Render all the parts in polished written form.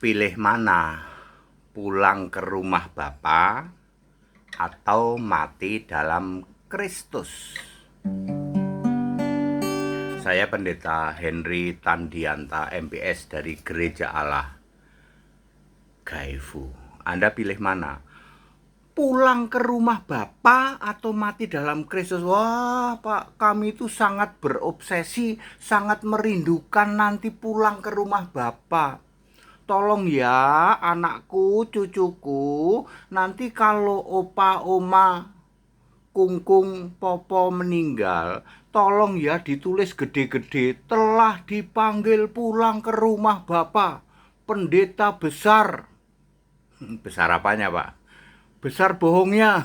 Pilih mana? Pulang ke rumah Bapa atau mati dalam Kristus? Saya Pendeta Henry Tandianta MPS dari Gereja Allah Gaifu. Anda pilih mana? Pulang ke rumah Bapa atau mati dalam Kristus? Wah, Pak, kami itu sangat berobsesi, sangat merindukan nanti pulang ke rumah Bapa. Tolong ya, anakku, cucuku, nanti kalau opa, oma, kungkung, popo meninggal, tolong ya ditulis gede-gede, telah dipanggil pulang ke rumah Bapa, pendeta besar. Besar apanya, Pak? Besar bohongnya.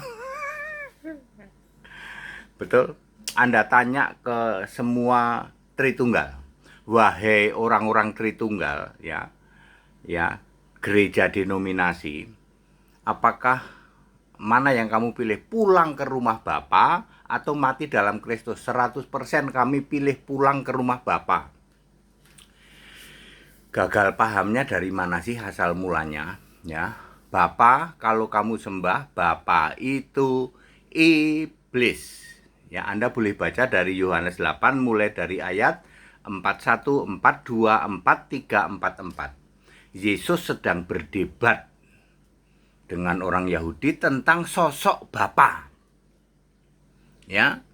Betul? Anda tanya ke semua Tritunggal. Wahai orang-orang Tritunggal, ya, gereja denominasi, apakah mana yang kamu pilih, pulang ke rumah Bapa atau mati dalam Kristus? 100% kami pilih pulang ke rumah Bapa. Gagal pahamnya dari mana sih asal mulanya? Ya, Bapa, kalau kamu sembah, Bapa itu iblis. Ya, Anda boleh baca dari Yohanes 8 mulai dari ayat 41, 42, 43, 44. Yesus sedang berdebat dengan orang Yahudi tentang sosok Bapa. Ya,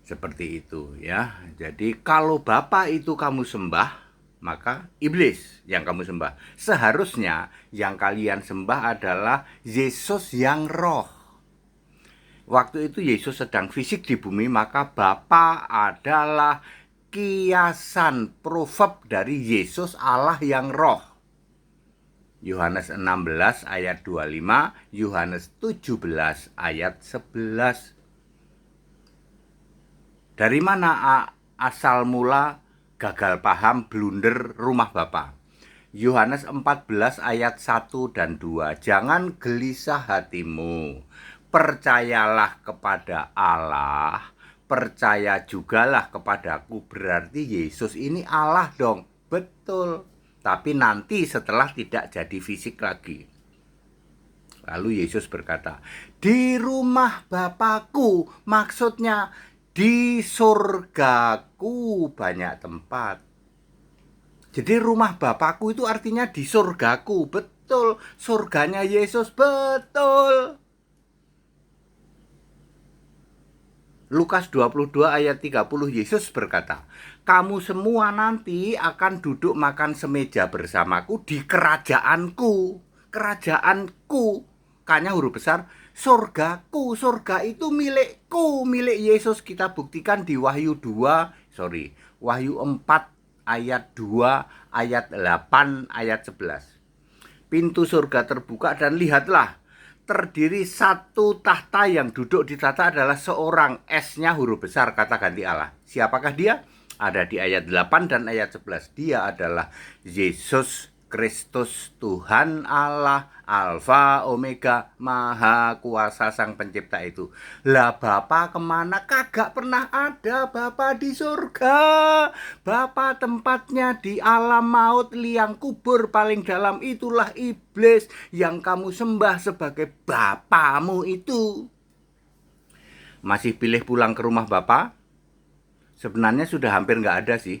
seperti itu ya. Jadi kalau Bapa itu kamu sembah, maka iblis yang kamu sembah. Seharusnya yang kalian sembah adalah Yesus yang roh. Waktu itu Yesus sedang fisik di bumi, maka Bapa adalah kiasan proverb dari Yesus Allah yang roh. Yohanes 16 ayat 25, Yohanes 17 ayat 11. Dari mana asal mula gagal paham, blunder rumah Bapa? Yohanes 14 ayat 1 dan 2. Jangan gelisah hatimu. Percayalah kepada Allah, percaya jugalah kepadaku. Berarti Yesus ini Allah dong. Betul. Tapi nanti setelah tidak jadi fisik lagi. Lalu Yesus berkata, di rumah Bapakku, maksudnya di surgaku banyak tempat. Jadi rumah Bapakku itu artinya di surgaku. Betul, surganya Yesus, betul. Lukas 22 ayat 30, Yesus berkata, kamu semua nanti akan duduk makan semeja bersamaku di kerajaanku. Kerajaanku, K-nya huruf besar, surgaku. Surga itu milikku, milik Yesus. Kita buktikan di Wahyu 4 ayat 2, ayat 8, ayat 11. Pintu surga terbuka dan lihatlah, terdiri satu tahta, yang duduk di tahta adalah seorang, S-nya huruf besar, kata ganti Allah. Siapakah dia? Ada di ayat 8 dan ayat 11. Dia adalah Yesus Kristus, Tuhan Allah, Alfa, Omega, Maha Kuasa Sang Pencipta itu. Lah Bapa kemana? Kagak pernah ada Bapa di surga. Bapa tempatnya di alam maut, liang kubur paling dalam. Itulah iblis yang kamu sembah sebagai bapamu itu. Masih pilih pulang ke rumah Bapa? Sebenarnya sudah hampir nggak ada sih.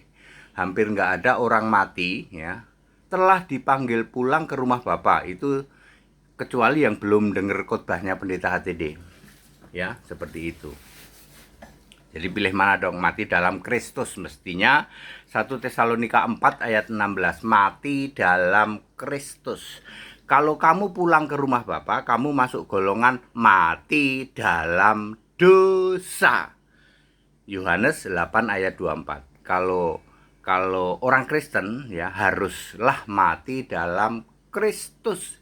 Hampir nggak ada orang mati ya telah dipanggil pulang ke rumah Bapa itu, kecuali yang belum dengar khotbahnya pendeta HTD. Ya, seperti itu. Jadi pilih mana dong? Mati dalam Kristus mestinya. 1 Tesalonika 4 ayat 16, mati dalam Kristus. Kalau kamu pulang ke rumah Bapa, kamu masuk golongan mati dalam dosa. Yohanes 8 ayat 24. Kalau orang Kristen ya haruslah mati dalam Kristus.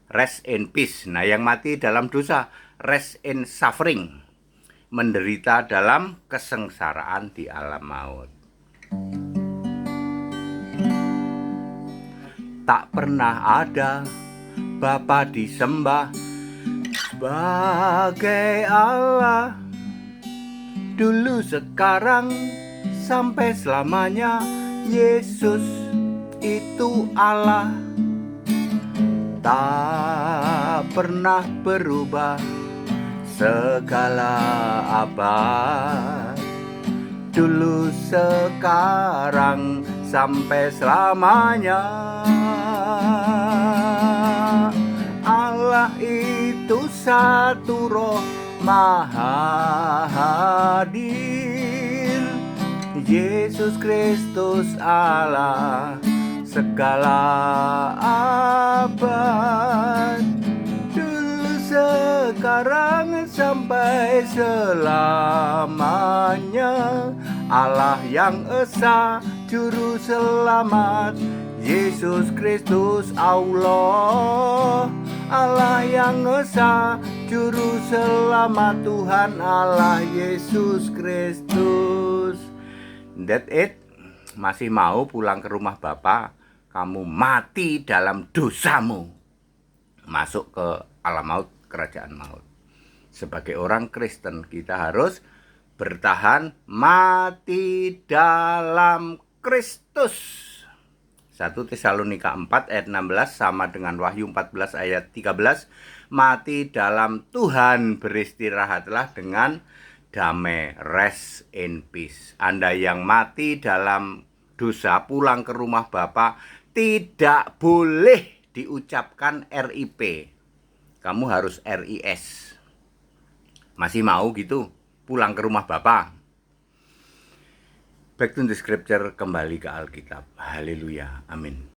Rest in peace. Nah, yang mati dalam dosa, rest in suffering. Menderita dalam kesengsaraan di alam maut. Tak pernah ada Bapa disembah sebagai Allah. Dulu, sekarang, sampai selamanya Yesus itu Allah, tak pernah berubah segala abad, dulu, sekarang, sampai selamanya. Allah itu satu roh maha hadir, Yesus Kristus Allah segala abad, dulu, sekarang, sampai selamanya. Allah yang esa, juru selamat, Yesus Kristus Allah. Allah yang esa, juru selamat, Tuhan Allah Yesus Kristus. That it. Masih mau pulang ke rumah Bapa? Kamu mati dalam dosamu, masuk ke alam maut, kerajaan maut. Sebagai orang Kristen, kita harus bertahan mati dalam Kristus. 1 Tesalonika 4 ayat 16 sama dengan Wahyu 14 ayat 13. Mati dalam Tuhan, beristirahatlah dengan damai, rest in peace. Anda yang mati dalam dosa, pulang ke rumah Bapa, tidak boleh diucapkan RIP. Kamu harus RIS. Masih mau gitu pulang ke rumah Bapa? Back to the scripture, kembali ke Alkitab. Haleluya, amin.